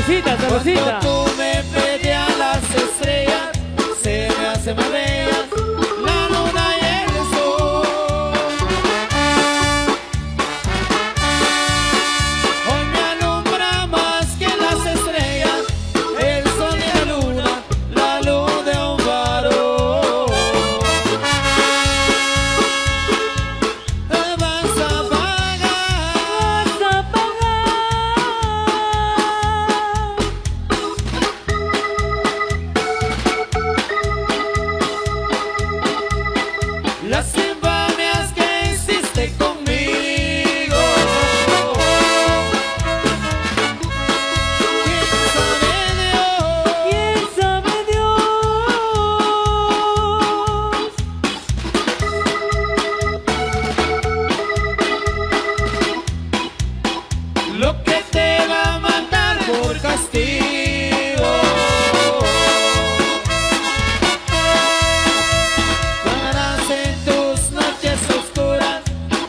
Salucita, salucita. Cuando tú me pedías las estrellas, se me hace más bellas la luna y el sol. Hoy me alumbra más que las estrellas, el sol y la luz de un faro. Te vas a apagar, las infamias que hiciste conmigo. ¿Quién sabe Dios? Lo que te va a mandar por castigo. Estarás en tus noches oscuras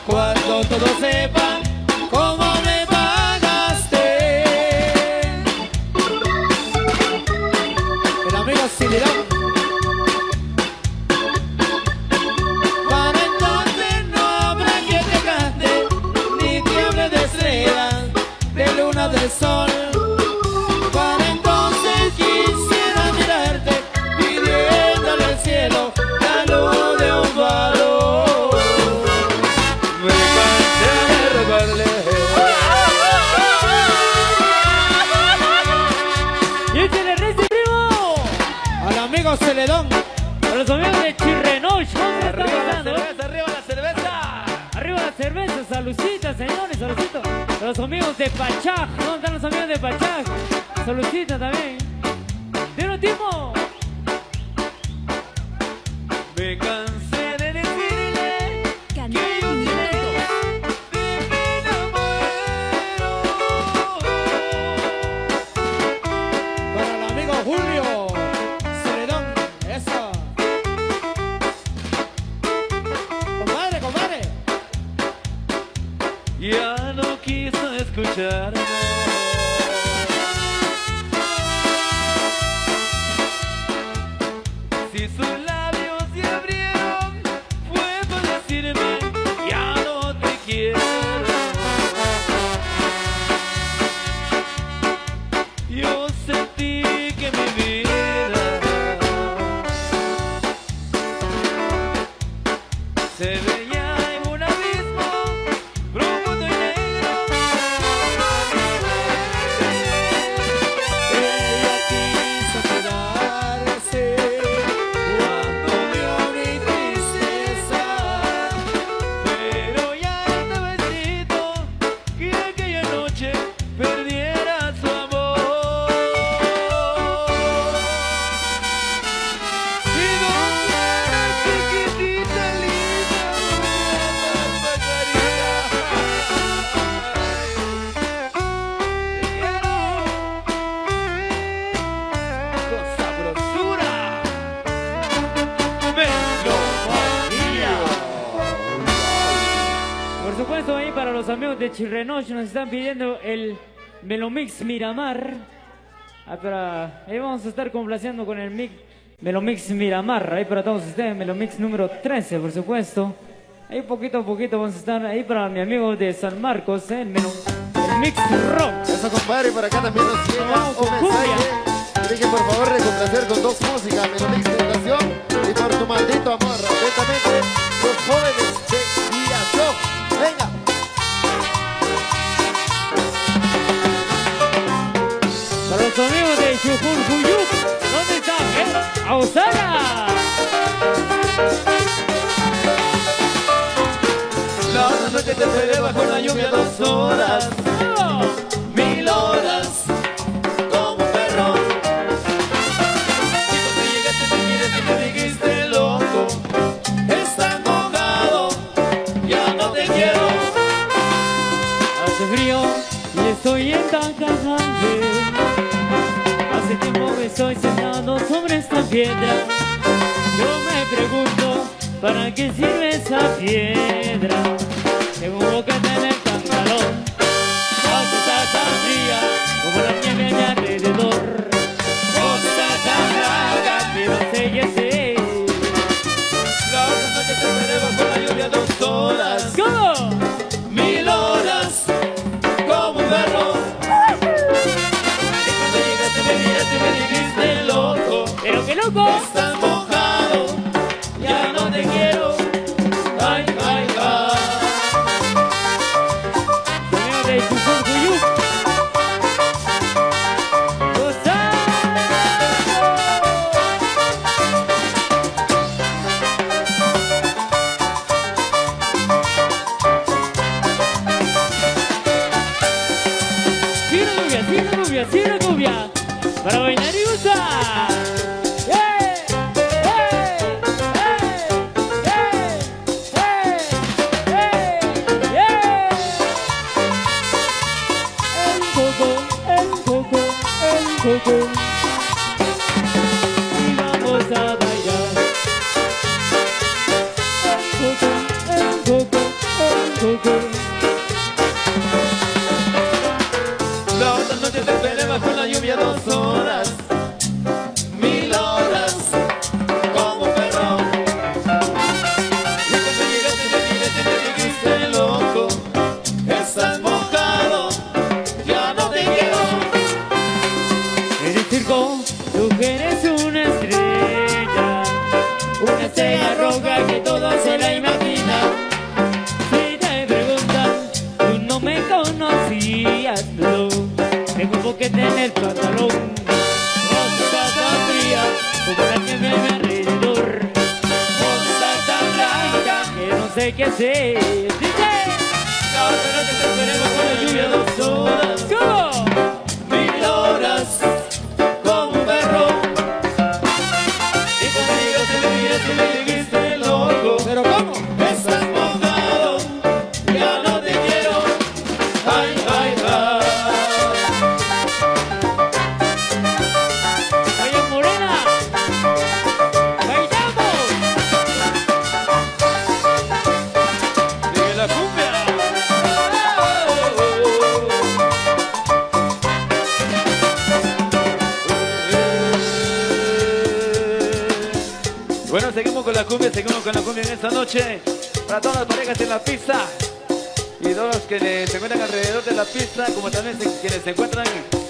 cuando todos sepan cómo me pagaste. El amigo Silirón. Para entonces no habrá quien te cante, ni que hable de estrellas, de luna, del sol. Para entonces quisiera mirarte, pidiéndole al cielo la luz de un faro. Me cansé de robarle. Y échale recio, primo. Al amigo Celedón. A los amigos de Chirrenoch, ¿cómo está Arriba la pasando? cerveza, arriba la cerveza. Arriba la cerveza, saludcita, señores, saludcita. A los amigos de Pachaj, ¿dónde están los amigos de Pachaj? Saludcita también. ¿De un timo? Me cansé de decirle Canal que yo Infinito. de mi enamoro. Para el amigo Julio Celedón, eso. Compadre, compadre. Ya no quiso escucharme. Si sus labios se abrieron, fue para decirme, ya no te quiero. Yo sentí que mi vida se veía en un abismo profundo y negro. Ella quiso quedarse cuando vio mi tristeza, pero ya estaba escrito que aquella noche perdiera su amor. Y donde era chiquitita, linda, una pajarita. Te quiero con sabrosura. Melomanía. Por supuesto, ahí para los amigos de Chirrenoch nos están pidiendo el Melomix Miramar. Pero ahí vamos a estar complaciendo con el Melomix Miramar. Ahí para todos ustedes, Melomix número 13, por supuesto. Ahí poquito a poquito vamos a estar ahí para mi amigo de San Marcos, el Mix Rock. Eso, compadre, por acá también nos llega Vamos con un mensaje. cumbia. Dije, por favor, de complacer con dos músicas, Melomix Tentación y Por tu maldito amor. Atentamente, los jóvenes de Villachó. Venga. Para los amigos de Chucuncuyuc, ¿dónde están? ¡Ausara! La noche te esperé bajo la lluvia 2 horas, 1000 horas, como un perro. Y cuando llegaste te miré y me dijiste, loco, estás mojado, ya no te quiero. Hace frío y estoy en tan caliente. Hace tiempo que estoy sentado sobre esta piedra. Yo me pregunto, ¿para qué sirve esa piedra? Tengo que tener tan calor, aunque está tan fría como la nieve allá arriba. Coco. Estás mojado, ya no te quiero. Ay, ay, ay. Sonido de Chucuncuyup. Sí, una cumbia, para bailar y gozar. ¡Hey! ¡Hey! ¡Hey! ¡Hey! ¡Hey! ¡Hey! El coco, el coco, el coco. Y vamos a bailar. El coco, el coco, el coco. La otra noche te esperé bajo la lluvia 2 horas, 1000 horas, como un perro. Y cuando llegaste me miraste y me dijiste loco, estás mojado, ya no te quiero. En el circo tú eres una estrella roja que todos se la imaginan. Si te preguntan, tú no me conocías, no. Tengo un boquete en el pantalón, rosa tan fría como la nieve a mi alrededor, rosa tan blanca que no sé qué hacer. Dice, La otra noche te esperé bajo la lluvia 2 horas, ¿cómo? 1000 horas, como un perro. Y cuando llegaste me miraste y me dijiste loco, ¿Pero cómo? estás mojado, ya no te quiero. Ay, ay, ay. ¡Vaya Morena! ¡Bailamos! De la cumbia. Bueno, seguimos con la cumbia en esta noche. Para todas las parejas en la pista y todos los que se encuentran alrededor de la pista, como también quienes se encuentran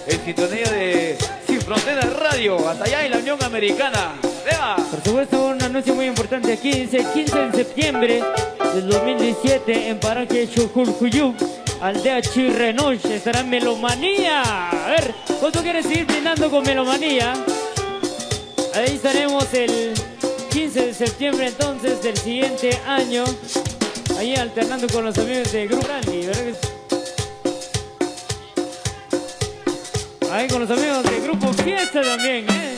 en sintonía de Sin Fronteras Radio, hasta allá en la Unión Americana. ¡Vea! Por supuesto, un anuncio muy importante aquí. Dice 15 de septiembre del 2017 en Paraje Chucuncuyup, aldea Chirrenoch, estará Melomanía. A ver, ¿cuánto quieres seguir brindando con Melomanía? Ahí estaremos el 15 de septiembre entonces del siguiente año, ahí alternando con los amigos de Grupo Brandy, ¿verdad que sí? Ahí con los amigos de Grupo Fiesta también, ¿eh?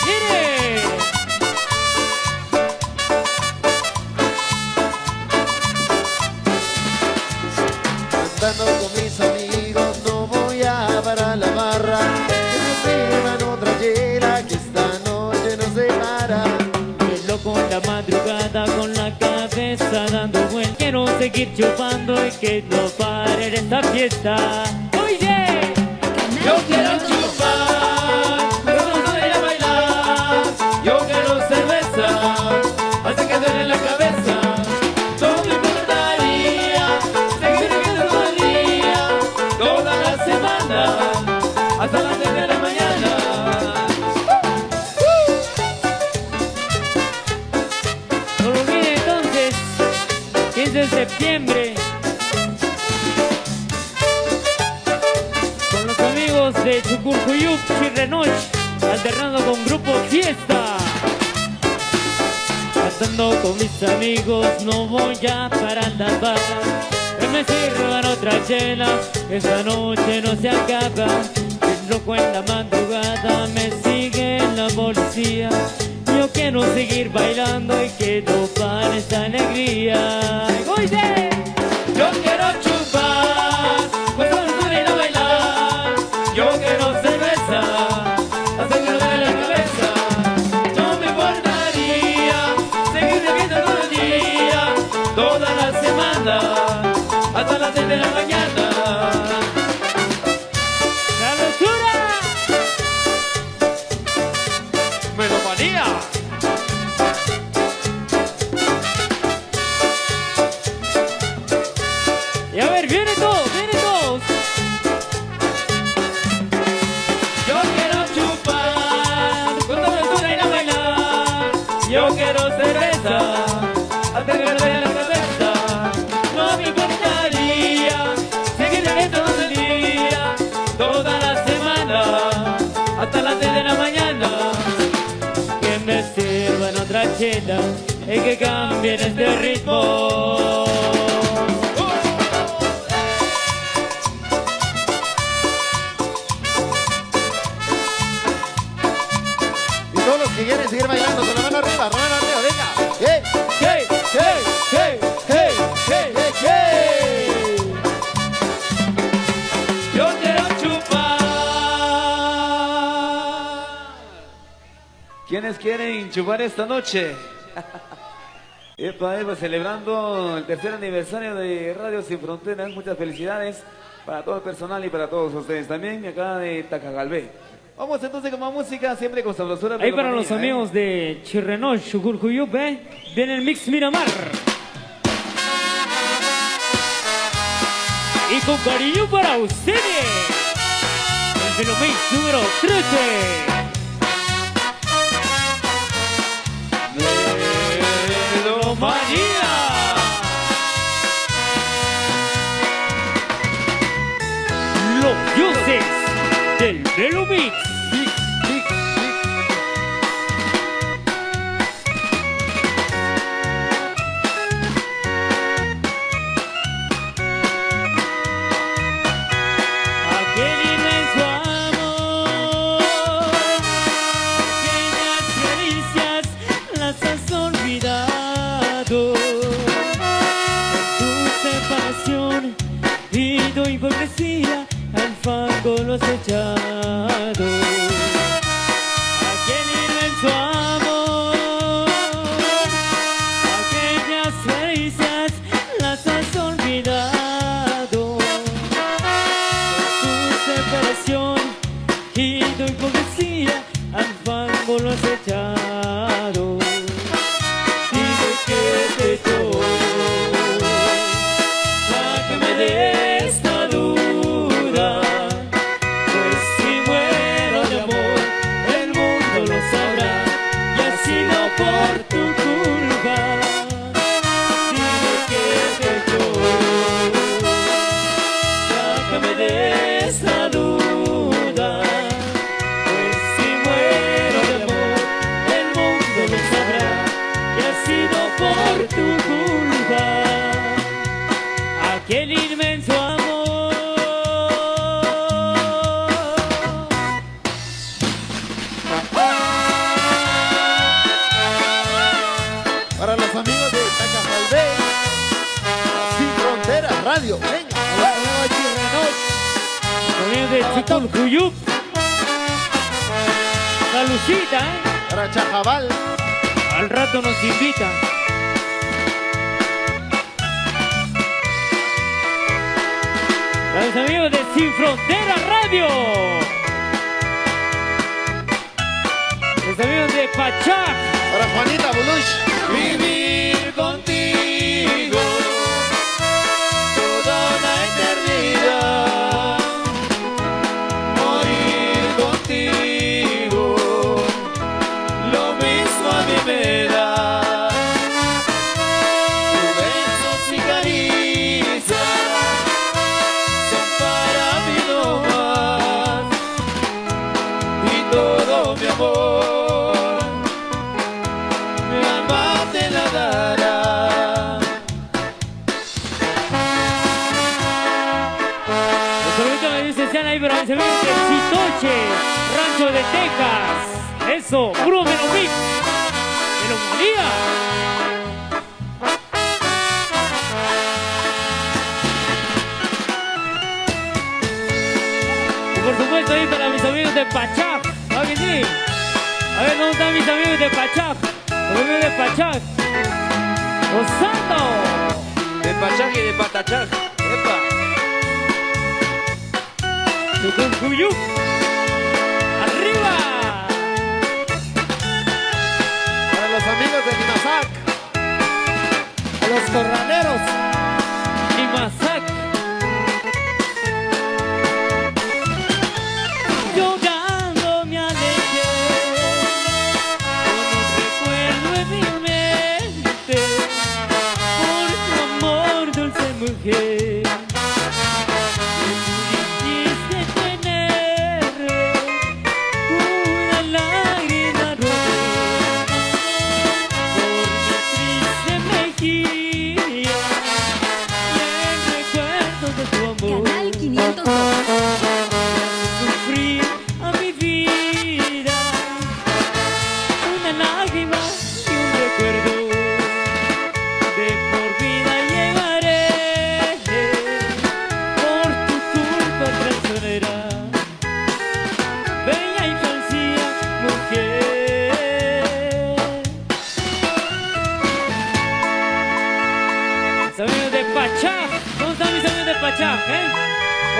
¡Mire! Andando con mis amigos no voy a parar la barra, que me sirvan otra hiela que esta noche no se para. El loco en la madrugada con la cabeza dando vueltas. Quiero seguir chupando y que no pare en esta fiesta. ¡Oye! Yo quiero chupar, pero no voy a bailar. Yo quiero cerveza, hasta que duele la cabeza. No me importaría seguir viviendo todo el día, toda la semana, hasta las 3 de la mañana. No lo olvide entonces, 15 de septiembre, con los amigos de Chucuncuyup, Chirrenoch, alternando con Grupo Fiesta. Cantando con mis amigos, no voy a parar las balas. Que me sirvan otra chela, esta noche no se acaba. El loco en la madrugada, me sigue la policía. Yo quiero seguir bailando y que no pare esta alegría. ¡Oye! Yo quiero chupar, pues no me ir a bailar. Yo quiero cerveza, hasta que no duele la cabeza. No me importaría seguir bebiendo todo el día, toda la semana, hasta las 6 de la mañana. ¡La locura! ¡Melomanía! Yo quiero cerveza, hasta que me vea la cabeza. No me importaría seguir en todo el día, toda la semana, hasta las 10 de la mañana. Que me sirvan otra chela y que cambien este ritmo. Si quieren seguir bailando con la mano arriba, venga. ¡Hey! ¡Hey! ¡Hey! ¡Hey! ¡Hey! ¡Hey! ¡Hey! Yo quiero chupar. ¿Quiénes quieren chupar esta noche? Epa, celebrando el tercer aniversario de Radio Sin Fronteras. Muchas felicidades para todo el personal y para todos ustedes también, acá de Tacagalvé. Vamos entonces con más música, siempre con sabrosura. Ahí para los amigos de Chirrenoch, Chucurcuyup, viene el Mix Miramar. Y con cariño para ustedes, el Melomix número 13. Melomanía. Los dioses del Melomix. Hipocresía, al fango los echado. Aquel inmenso amor, aquellas caricias las has olvidado. Por tu separación y tu hipocresía, al fango los echado. Dime que te lloro, sácame de por tu culpa, dime que te lloro, sácame de esa duda, pues si muero de amor, el mundo lo sabrá, que ha sido por tu culpa, aquel inmenso amor. Para los amigos de Tacagalvé, Sin Fronteras Radio, venga. Los amigos de Chirrenoch, los amigos de Chucurcuyup, Salucita, Para Chajabal, al rato nos invitan. Para los amigos de Sin Fronteras Radio, los amigos de Pachá. para Juanita Bulush. Vivir contigo toda la eternidad, morir contigo, lo mismo a mí me da. Tus besos y caricias son para mí no más, y todo mi amor ahí, pero se ve el Chitoche, Rancho de Texas. Eso, puro Melomix. Melomanía. Y por supuesto ahí para mis amigos de Pachá. ¿Sabes que sí? A ver, ¿dónde están mis amigos de Pachá? Los amigos de Pachá. ¡Osando! De Pachac y de Patachac. ¡Epa! Chucurcuyup, arriba. Para los amigos de Limasac, a los corraleros, Limasac. Llorando me alejé, con un recuerdo en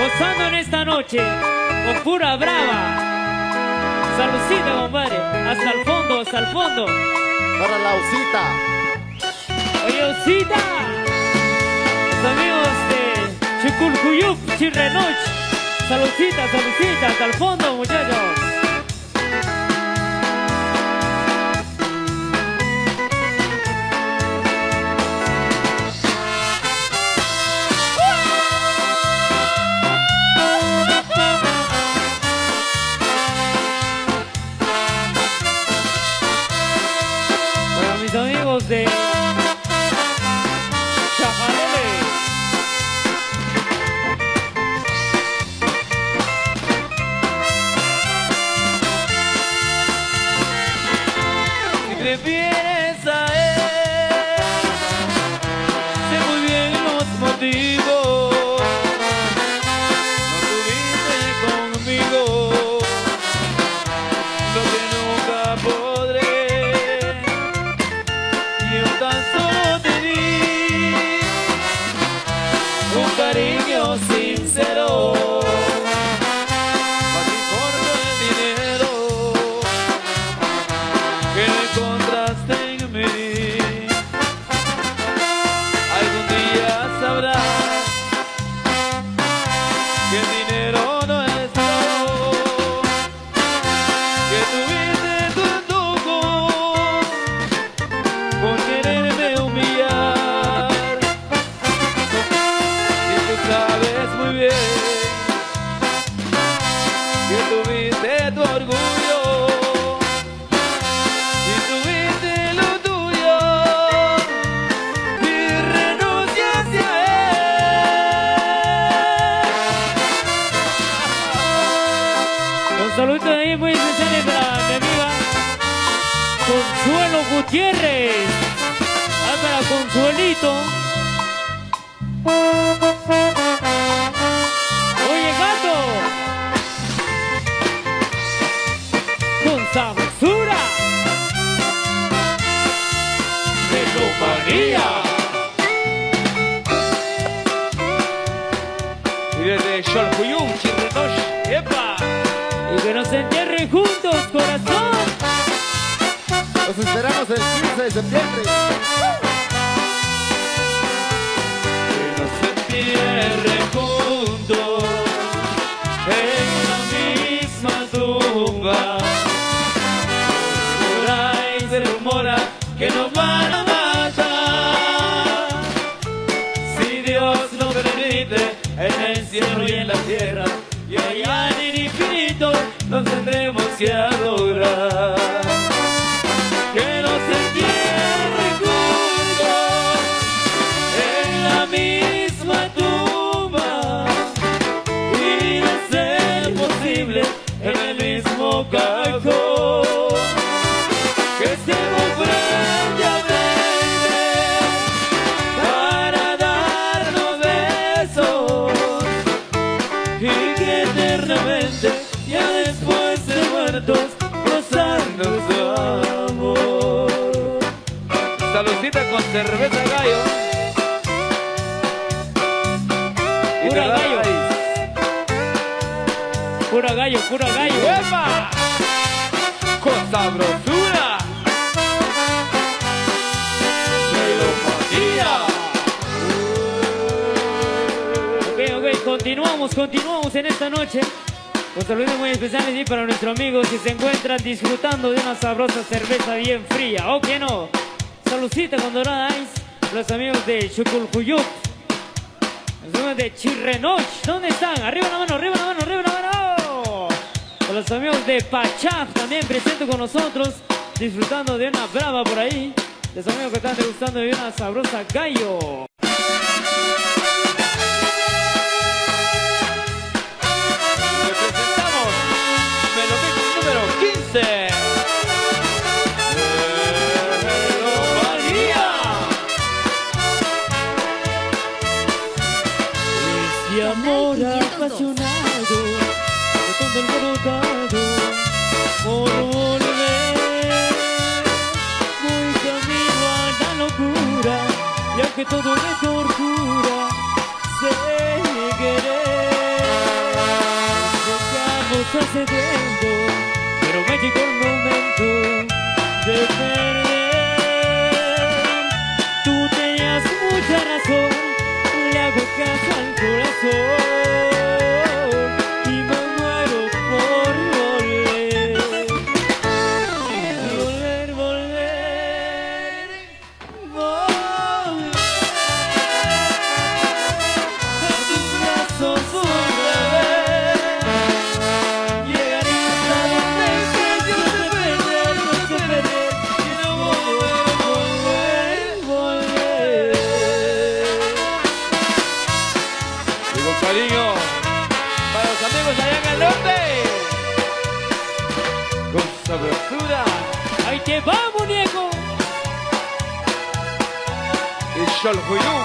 gozando en esta noche con pura brava. Saludcita, compadre, hasta el fondo, hasta el fondo. Para la Osita. Oye, Osita, los amigos de Chuculcuyup, Chirrenoch. Saludcita, saludcita, hasta el fondo, muchachos. Para mis amigos de Chajalele. Si prefieres a él, sé muy bien los motivos. No tuviste conmigo lo que nunca podré. Yo tan solo te di un cariño sincero. Más importa el dinero que encontraste en mí. Algún día sabrás que el dinero no es todo, que tuviste tu antojo por quererme humillar. Y tú sabes muy bien que tuviste tu orgullo y tuviste lo tuyo y renunciaste a él. Un saludo ahí muy especial para mi amiga Consuelo Gutiérrez. Ah, para Consuelito. Oye, gato. Con sabrosura. Melomanía. Y desde Xolcuyum, Chirrenoch, ¡epa! Y que nos entierren juntos, corazón. Los esperamos el 15 de septiembre. Que nos entierren juntos en la misma tumba. Por ahí se rumora que nos van a matar. Si Dios lo permite, en el cielo y en la tierra, y allá en el infinito, nos tendremos que adorar. Que nos entierren juntos en la misma tumba y de ser posible en el mismo cajón. Que estemos frente a frente para darnos besos y que eternamente, ya después de muertos, gozarnos de amor. Saludcita con cerveza gallo. Y Pura te la gallo. dais. Pura gallo, pura gallo. ¡Epa! Con sabrosura. Melomanía. Ok, continuamos en esta noche. Un saludo muy especial y para nuestros amigos que se encuentran disfrutando de una sabrosa cerveza bien fría. ¿O que no? Saludcita con Dorada Ice. Los amigos de Chuculcuyup. Los amigos de Chirrenoch. ¿Dónde están? Arriba la mano, arriba la mano, arriba la mano. Con los amigos de Pachaf también presentes con nosotros. Disfrutando de una brava por ahí. Los amigos que están degustando de una sabrosa gallo. Presentamos Melomix número 15. Melomanía. Este amor apasionado, de todo alborotado, por volver, voy camino a la locura, ya que todo me tortura, sé querer. perder. Tú tenías mucha razón, le hago caso al corazón y me muero por volver. Volver, volver, volver a tus brazos otra vez. Llegaría hasta donde estés, yo sé perder, quiero volver, volver, volver. Y con cariño para los amigos allá en el norte. Con sabrosura. Ahí te va, muñeco. Y Shol Huyum.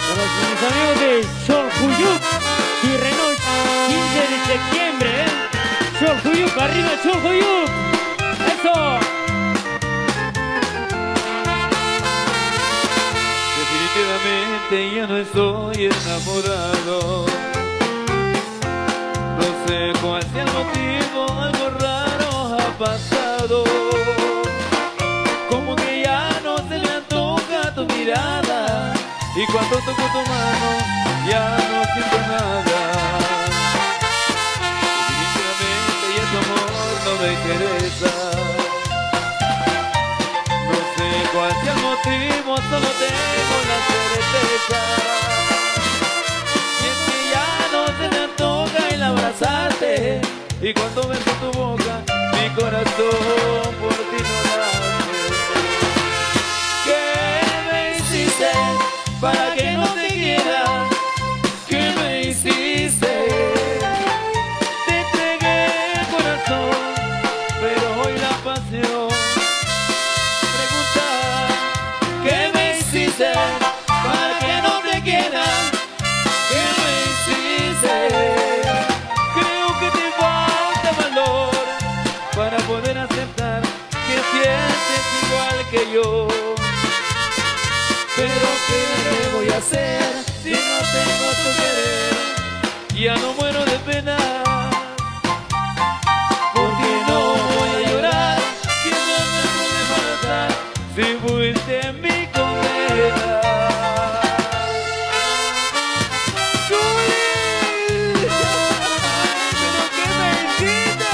Para mis amigos de Cholhuyup y Renault, 15 de septiembre, Cholhuyup, arriba Cholhuyup. Eso. Definitivamente ya no estoy enamorado. No sé cuál sea el motivo, algo raro ha pasado. Como que ya no se me antoja tu mirada. Y cuando toco tu mano, ya no siento nada. Definitivamente ya tu amor no me interesa. No sé cuál sea el motivo, solo tengo la certeza. Y es que ya no se me antoja el abrazarte. Y cuando beso tu boca, mi corazón por ti no late. ¿Qué me hiciste para que no te quiera? ¿Qué me hiciste? Te entregué el corazón, pero hoy la pasión. Pregunta, ¿qué me hiciste para que no te quiera? ¿Qué me hiciste? Creo que te falta valor para poder aceptar que sientes igual que yo. Pero ¿qué voy a hacer si no tengo tu querer? Ya no muero de pena, porque no voy a llorar. Que no me puede faltar si fuiste mi condena. Julie, ¿pero qué me hiciste?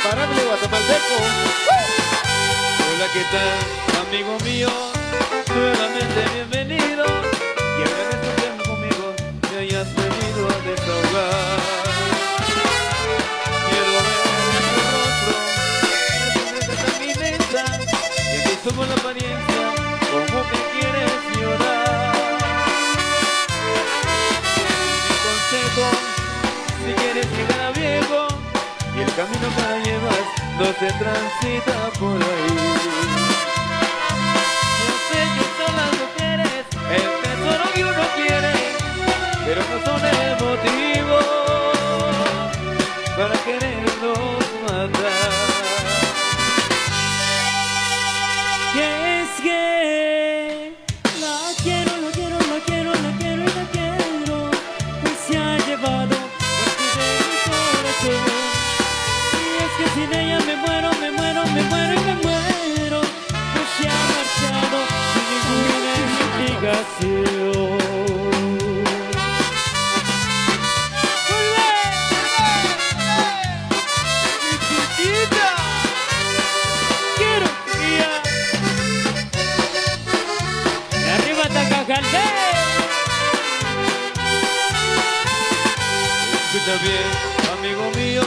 Imparable guatemalteco. Hola, ¿qué tal, amigo mío? Nuevamente bienvenido. Y agradezco que conmigo me hayas venido a desahogar. Quiero ver tu rostro, esa mi lenta. Y aquí somos la apariencia, como que quieres llorar. Mi consejo, si quieres llegar a viejo, y el camino que llevas no se transita por ahí. Yo sé que son las mujeres el tesoro que uno quiere, pero no son el motivo para querernos matar. Que es que la quiero, la quiero, la quiero, la quiero y la quiero. Y se ha llevado parte de mi corazón. Que sin ella me muero, me muero, me muero y me muero. Pues se ha marchado sin ninguna explicación. ¡Mi chiquita! Quiero guía. De arriba Tacajandé. Escucha bien, amigo mío.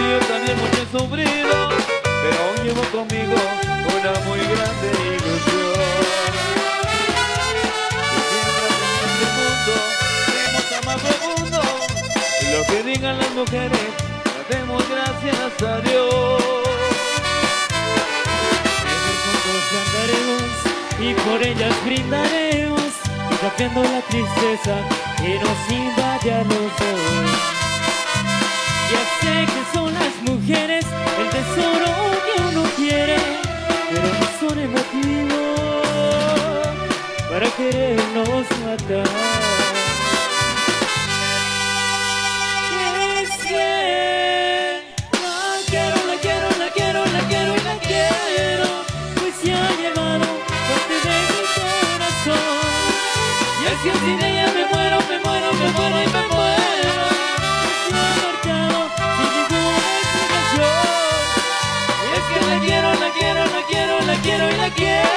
Yo también mucho he sufrido, pero aún llevo conmigo una muy grande ilusión. Siempre en este mundo tenemos a más profundo. Lo que digan las mujeres, demos gracias a Dios. Juntos cantaremos y por ellas brindaremos. desafiando la tristeza que nos invade a los dos. Ya sé que son las mujeres el tesoro que uno quiere, pero no son el motivo para querernos matar. Es que la quiero, la quiero, la quiero, la quiero y la quiero, pues se ha llevado parte de mi corazón. Y es que sin ella me muero, me muero, me muero y me muero. Me ha marchado sin ninguna explicación. Y es que la quiero, la quiero, la quiero, la quiero y la quiero.